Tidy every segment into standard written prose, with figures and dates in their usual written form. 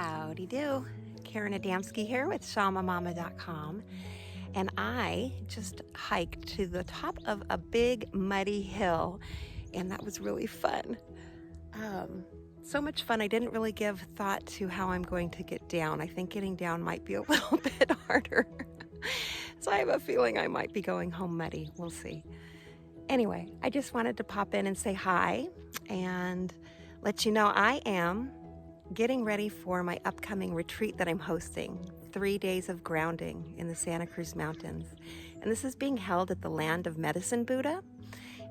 Howdy do. Karen Adamski here with ShamaMama.com, and I just hiked to the top of a big muddy hill, and that was really fun. So much fun. I didn't really give thought to how I'm going to get down. I think getting down might be a little bit harder. So I have a feeling I might be going home muddy. We'll see. Anyway, I just wanted to pop in and say hi and let you know I am getting ready for my upcoming retreat that I'm hosting, 3 days of grounding in the Santa Cruz Mountains. And this is being held at the Land of Medicine Buddha,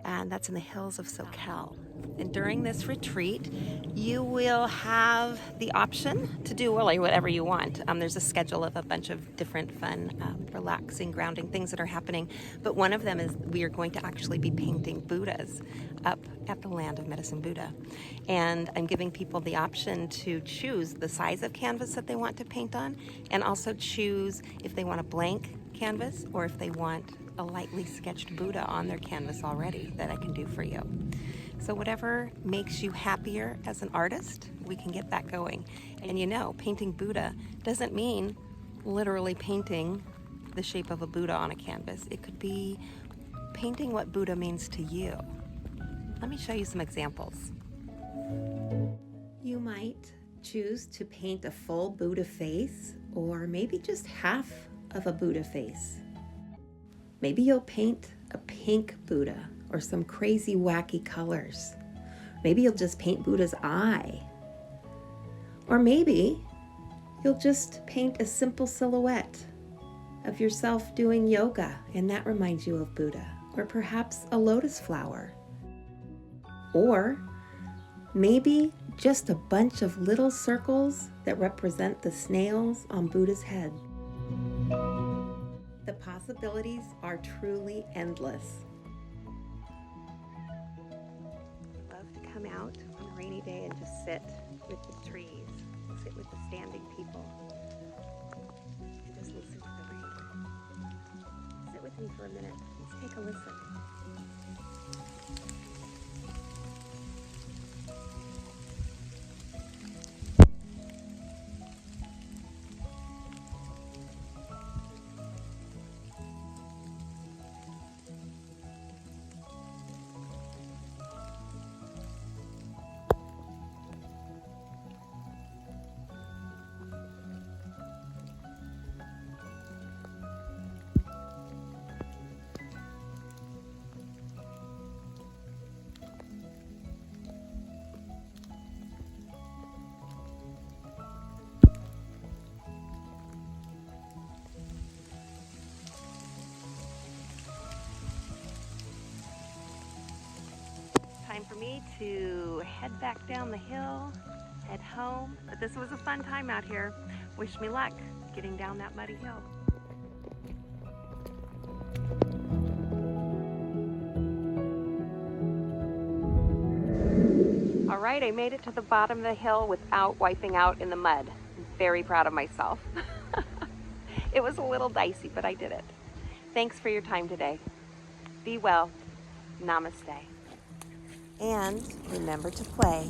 and that's in the hills of SoCal. And during this retreat, you will have the option to do really whatever you want. There's a schedule of a bunch of different fun, relaxing, grounding things that are happening. But one of them is we are going to actually be painting Buddhas up at the Land of Medicine Buddha. And I'm giving people the option to choose the size of canvas that they want to paint on, and also choose if they want a blank canvas or if they want a lightly sketched Buddha on their canvas already that I can do for you. So whatever makes you happier as an artist, we can get that going. And you know, painting Buddha doesn't mean literally painting the shape of a Buddha on a canvas. It could be painting what Buddha means to you. Let me show you some examples. You might choose to paint a full Buddha face, or maybe just half of a Buddha face. Maybe you'll paint a pink Buddha or some crazy wacky colors. Maybe you'll just paint Buddha's eye. Or maybe you'll just paint a simple silhouette of yourself doing yoga, and that reminds you of Buddha. Or perhaps a lotus flower. Or maybe just a bunch of little circles that represent the snails on Buddha's head. The possibilities are truly endless. I love to come out on a rainy day and just sit with the trees, sit with the standing people, and just listen to the rain. Sit with me for a minute. Let's take a listen. Time for me to head back down the hill, head home. But this was a fun time out here. Wish me luck getting down that muddy hill. All right, I made it to the bottom of the hill without wiping out in the mud. I'm very proud of myself. It was a little dicey, but I did it. Thanks for your time today. Be well. Namaste. And remember to play.